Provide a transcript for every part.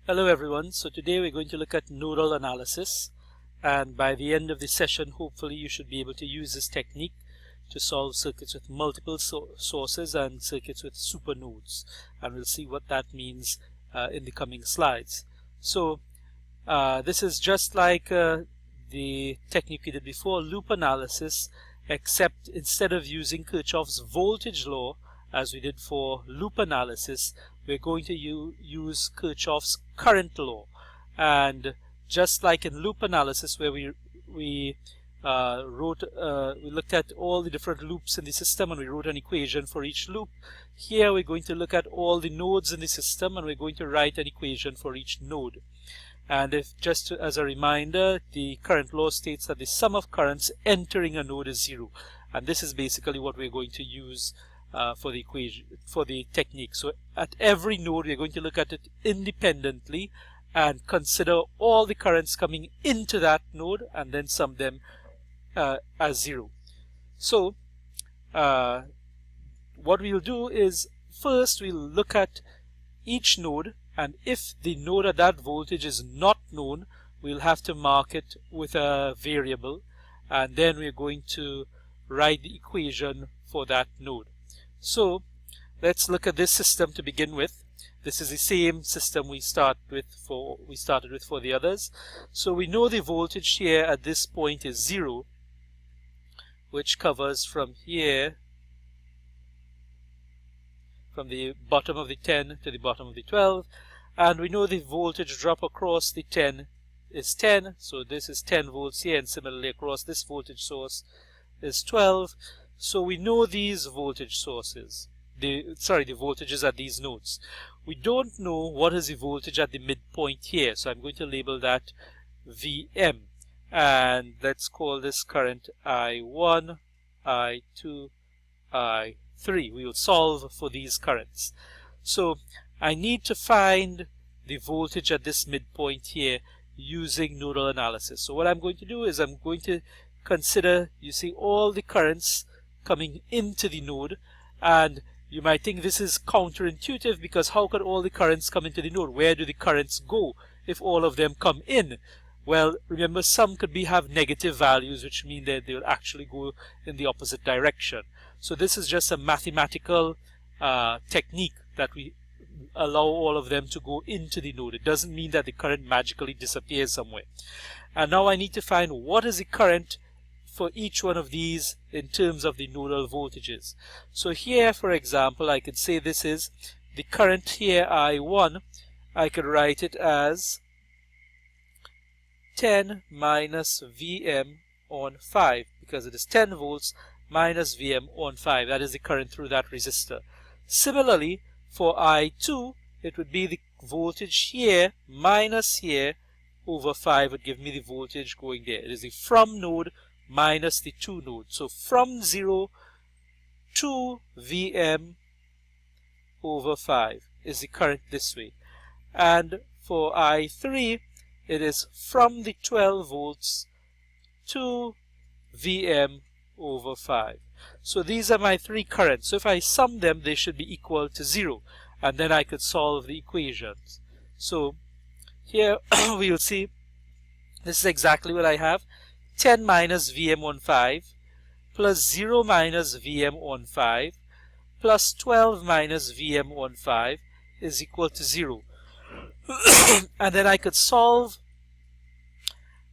Hello everyone. So today we're going to look at nodal analysis, and by the end of the session hopefully you should be able to use this technique to solve circuits with multiple sources and circuits with supernodes, and we'll see what that means in the coming slides. So this is just like the technique we did before, loop analysis, except instead of using Kirchhoff's voltage law as we did for loop analysis, we're going to use Kirchhoff's current law. And just like in loop analysis, where we looked at all the different loops in the system and we wrote an equation for each loop, here we're going to look at all the nodes in the system and we're going to write an equation for each node. And if just as a reminder, the current law states that the sum of currents entering a node is 0, and this is basically what we're going to use for the equation, for the technique. So at every node we're going to look at it independently and consider all the currents coming into that node and then sum them as 0. So what we'll do is first we'll look at each node, and if the node at that voltage is not known, we'll have to mark it with a variable, and then we're going to write the equation for that node. So let's look at this system to begin with. This is the same system we started with for the others. So we know the voltage here at this point is 0, which covers from here, from the bottom of the 10 to the bottom of the 12, and we know the voltage drop across the 10 is 10, so this is 10 volts here, and similarly across this voltage source is 12. So we know these voltage sources, the voltages at these nodes. We don't know what is the voltage at the midpoint here, so I'm going to label that Vm, and let's call this current I1, I2, I3. We will solve for these currents. So I need to find the voltage at this midpoint here using nodal analysis. So what I'm going to do is I'm going to consider, you see, all the currents coming into the node, and you might think this is counterintuitive because how could all the currents come into the node? Where do the currents go if all of them come in? Well, remember, some could have negative values, which mean that they will actually go in the opposite direction. So this is just a mathematical technique that we allow all of them to go into the node. It doesn't mean that the current magically disappears somewhere. And now I need to find what is the current for each one of these in terms of the nodal voltages. So here, for example, I could say this is the current here, I1. I could write it as 10 minus Vm on 5, because it is 10 volts minus Vm on 5. That is the current through that resistor. Similarly, for I2, it would be the voltage here minus here over 5 would give me the voltage going there. It is the from node minus the to node. So from 0 to Vm over 5 is the current this way. And for I3, it is from the 12 volts to Vm over 5. So these are my three currents. So if I sum them, they should be equal to 0, and then I could solve the equations. So here we'll see this is exactly what I have. 10 minus Vm on 5 plus 0 minus Vm on 5 plus 12 minus Vm on 5 is equal to 0. And then I could solve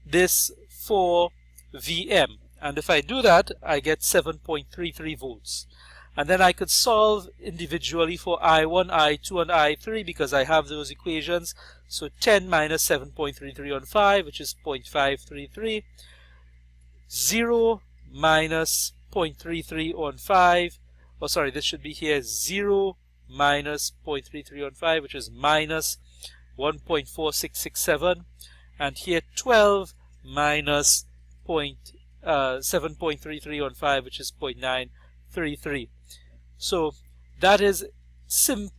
this for Vm. And if I do that, I get 7.33 volts. And then I could solve individually for I1, I2, and I3 because I have those equations. So 10 minus 7.33 on 5, which is 0.533. 0 minus 0.33 on 5. Oh, sorry, this should be here 0 minus 0.33 on 5, which is minus 1.4667. And here 12 minus 7.33 on 5, which is 0.933. So that is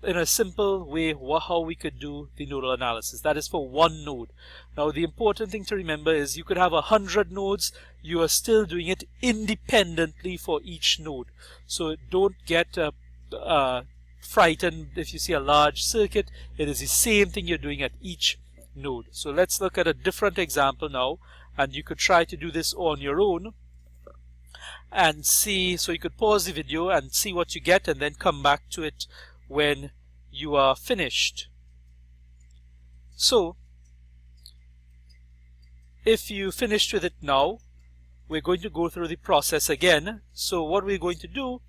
in a simple way how we could do the nodal analysis. That is for one node. Now the important thing to remember is you could have 100 nodes, you are still doing it independently for each node. So don't get frightened if you see a large circuit. It is the same thing you're doing at each node. So let's look at a different example now, and you could try to do this on your own and see. So you could pause the video and see what you get and then come back to it when you are finished. So if you finished with it now, we're going to go through the process again. So what we're going to do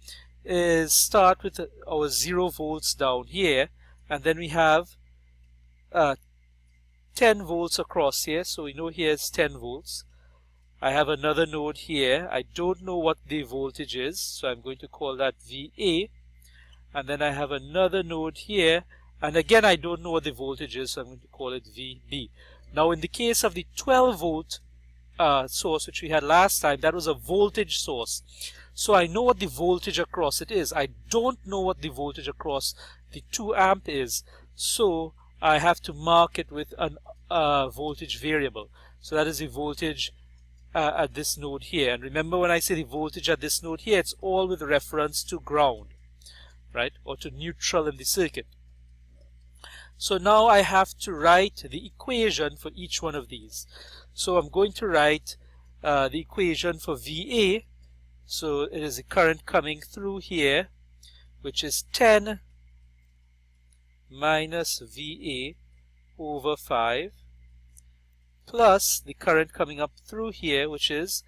is start with our 0 volts down here, and then we have 10 volts across here. So we know here's 10 volts. I have another node here. I don't know what the voltage is, so I'm going to call that VA. And then I have another node here, and again I don't know what the voltage is, so I'm going to call it VB. Now in the case of the 12 volt source which we had last time, that was a voltage source. So I know what the voltage across it is. I don't know what the voltage across the 2 amp is. So I have to mark it with an voltage variable. So that is the voltage at this node here. And remember, when I say the voltage at this node here, it's all with reference to ground, right, or to neutral in the circuit. So now I have to write the equation for each one of these. So I'm going to write the equation for VA. So it is the current coming through here, which is 10 minus VA over 5, plus the current coming up through here, which is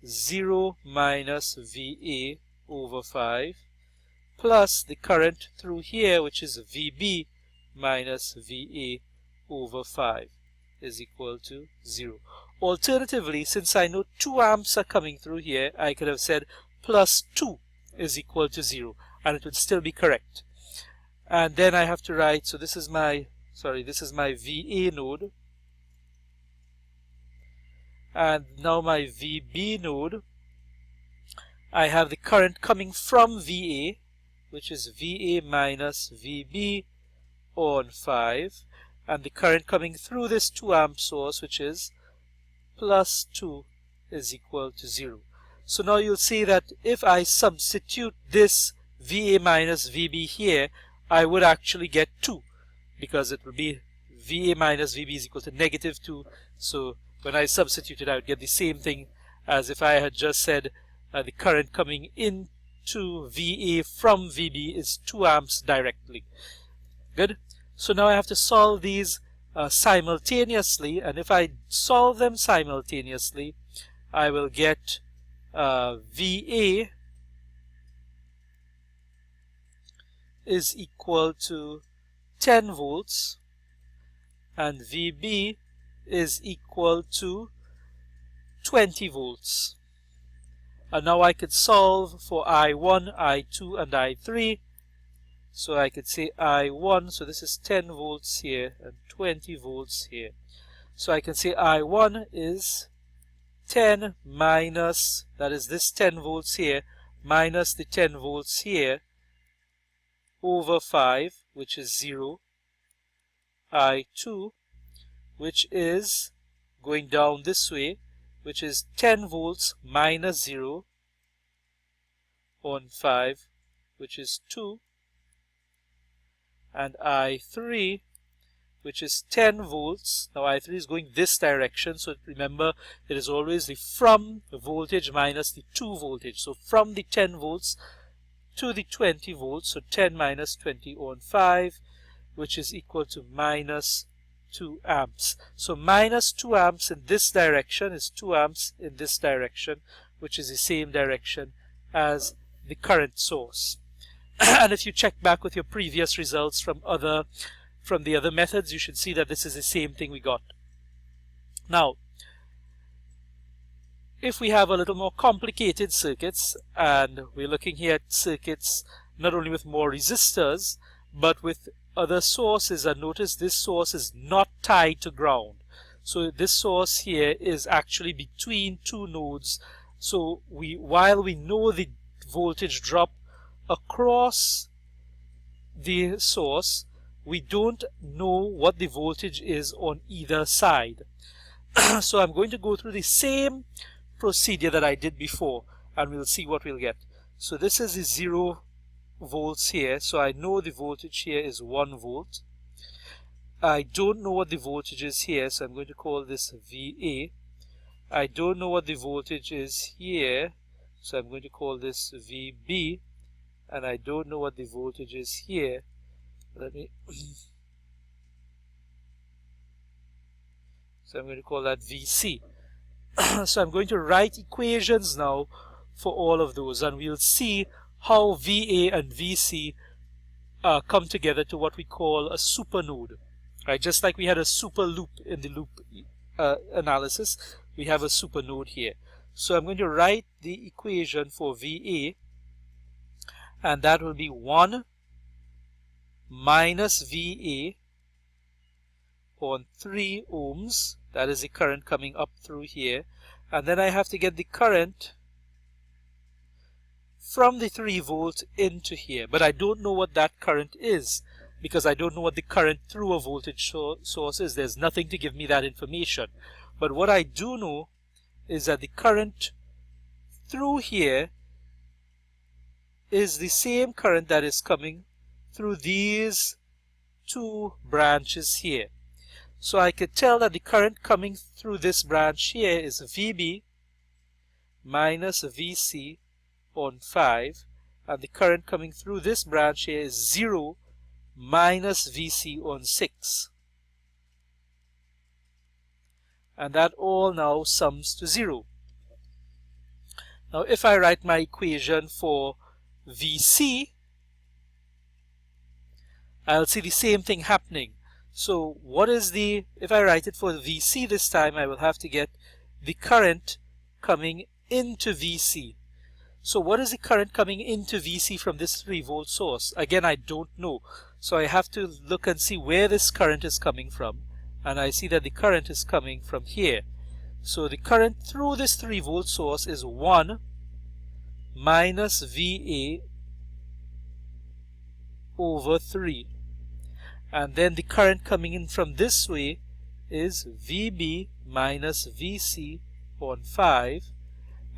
0 minus VA over 5, plus the current through here, which is VB minus VA over 5, is equal to 0. Alternatively, since I know 2 amps are coming through here, I could have said plus 2 is equal to 0, and it would still be correct. And then I have to write, so this is my VA node, and now my VB node, I have the current coming from VA, which is VA minus VB on 5, and the current coming through this 2 amp source, which is plus 2, is equal to 0. So now you'll see that if I substitute this VA minus VB here, I would actually get 2, because it will be VA minus VB is equal to negative 2. So when I substitute it, I would get the same thing as if I had just said the current coming into VA from VB is 2 amps directly. Good. So now I have to solve these simultaneously, and if I solve them simultaneously, I will get VA is equal to 10 volts and VB is equal to 20 volts. And now I could solve for I1, I2, and I3. So I could say I1, so this is 10 volts here and 20 volts here. So I can say I1 is 10 minus, that is this 10 volts here, minus the 10 volts here, over 5, which is 0. I2, which is going down this way, which is 10 volts minus 0 on 5, which is 2. And I3, which is 10 volts. Now I3 is going this direction, so remember it is always the from voltage minus the to voltage. So from the 10 volts to the 20 volts, so 10 minus 20 on 5, which is equal to minus 2 amps. So minus 2 amps in this direction is 2 amps in this direction, which is the same direction as the current source. And if you check back with your previous results from the other methods, you should see that this is the same thing we got. Now, if we have a little more complicated circuits, and we're looking here at circuits not only with more resistors, but with other sources, and notice this source is not tied to ground. So this source here is actually between 2 nodes. So while we know the voltage drop across the source, we don't know what the voltage is on either side. So I'm going to go through the same procedure that I did before, and we'll see what we'll get. So this is the 0 volts here, so I know the voltage here is 1 volt. I don't know what the voltage is here, so I'm going to call this VA. I don't know what the voltage is here, so I'm going to call this VB. And I don't know what the voltage is here. Let me so I'm going to call that VC. So I'm going to write equations now for all of those, and we'll see how VA and VC come together to what we call a supernode. Right? Just like we had a super loop in the loop analysis, we have a supernode here. So I'm going to write the equation for VA, and that will be 1 minus VA on 3 ohms. That is the current coming up through here. And then I have to get the current from the 3 volt into here. But I don't know what that current is, because I don't know what the current through a voltage source is. There's nothing to give me that information. But what I do know is that the current through here is the same current that is coming through these 2 branches here. So I could tell that the current coming through this branch here is VB minus VC on 5, and the current coming through this branch here is 0 minus VC on 6. And that all now sums to 0. Now if I write my equation for VC, I'll see the same thing happening. So what is the, if I write it for VC this time, I will have to get the current coming into VC. So what is the current coming into VC from this 3 volt source? Again, I don't know. So I have to look and see where this current is coming from. And I see that the current is coming from here. So the current through this 3 volt source is 1 minus VA over 3. And then the current coming in from this way is VB minus VC on 5.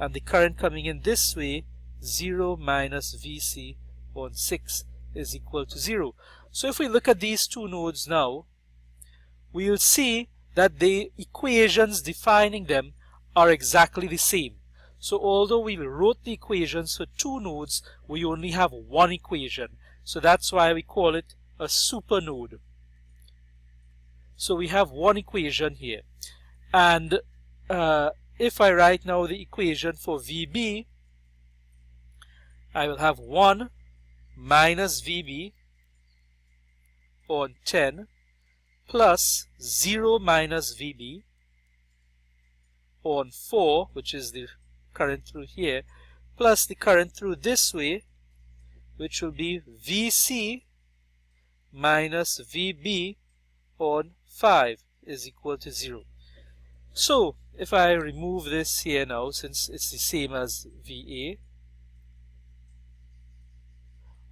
And the current coming in this way, 0 minus VC on 6, is equal to 0. So if we look at these 2 nodes now, we'll see that the equations defining them are exactly the same. So although we wrote the equations for 2 nodes, we only have 1 equation. So that's why we call it a supernode. So we have 1 equation here. And if I write now the equation for VB, I will have 1 minus VB on 10 plus 0 minus VB on 4, which is the current through here, plus the current through this way, which will be VC minus VB on 5 is equal to 0. So if I remove this here now, since it's the same as VA,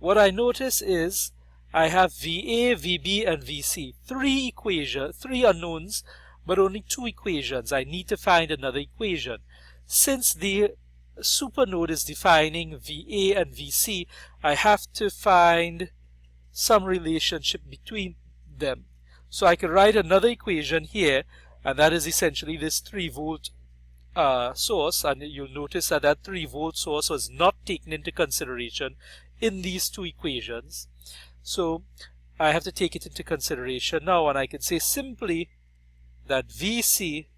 what I notice is I have VA, VB, and VC. 3 unknowns, but only 2 equations. I need to find another equation. Since the supernode is defining VA and VC, I have to find some relationship between them. So I can write another equation here, and that is essentially this 3 volt source, and you'll notice that that 3 volt source was not taken into consideration in these 2 equations. So I have to take it into consideration now, and I can say simply that VC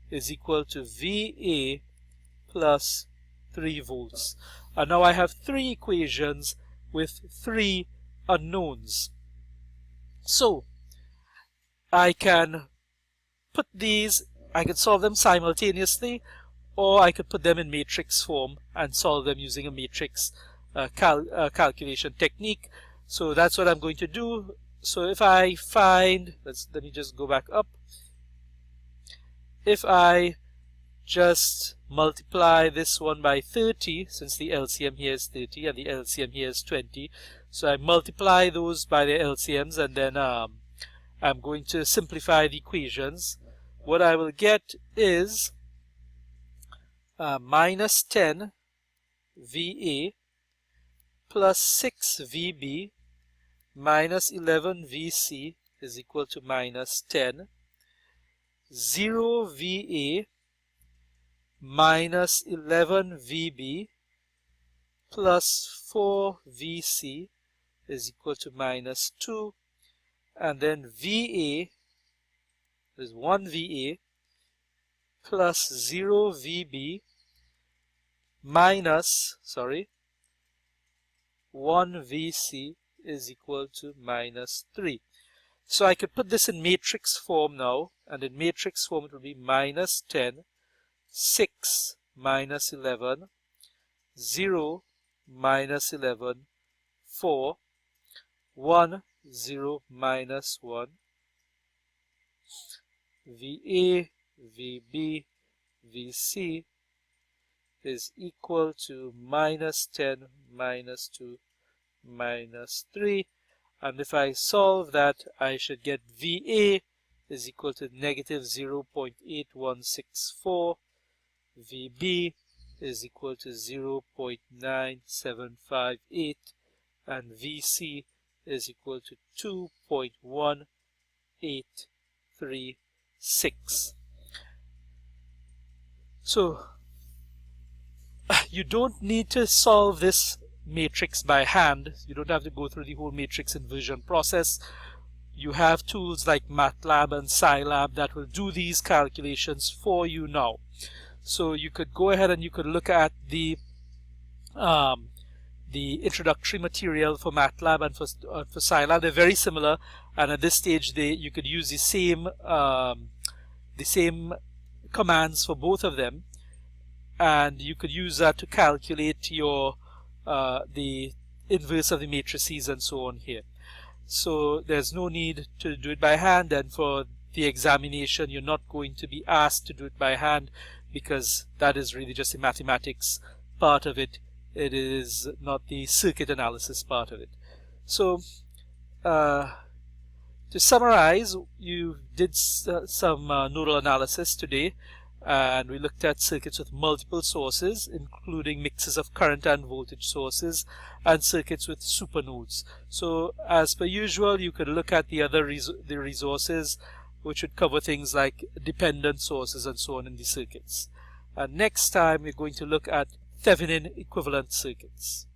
is equal to VA plus 3 volts. And now I have 3 equations with 3 unknowns. So I can put these, I can solve them simultaneously, or I could put them in matrix form and solve them using a matrix calculation technique. So that's what I'm going to do. So if I find, let me just go back up. If I just multiply this one by 30, since the LCM here is 30 and the LCM here is 20, so I multiply those by their LCMs, and then I'm going to simplify the equations. What I will get is minus 10 VA plus 6 VB minus 11 VC is equal to minus 10. 0 VA minus 11 VB plus 4 VC is equal to minus 2. And then VA is 1 VA plus 0 VB minus, 1 VC is equal to minus 3. So I could put this in matrix form now, and in matrix form it will be minus 10, 6 minus 11, 0 minus 11, 4, 1, 0 minus 1, VA, VB, VC is equal to minus 10, minus 2, minus 3. And if I solve that, I should get VA is equal to negative 0.8164, VB is equal to 0.9758, and VC is equal to 2.1836. So you don't need to solve this matrix by hand. You don't have to go through the whole matrix inversion process. You have tools like MATLAB and Scilab that will do these calculations for you now. So you could go ahead and you could look at the introductory material for MATLAB and for Scilab. They're very similar, and at this stage you could use the same commands for both of them, and you could use that to calculate your the inverse of the matrices and so on here. So there's no need to do it by hand, and for the examination you're not going to be asked to do it by hand, because that is really just the mathematics part of it. It is not the circuit analysis part of it. So to summarize, you did some nodal analysis today, and we looked at circuits with multiple sources, including mixes of current and voltage sources, and circuits with supernodes. So as per usual, you could look at the other resources, which would cover things like dependent sources and so on in the circuits. And next time we're going to look at Thevenin equivalent circuits.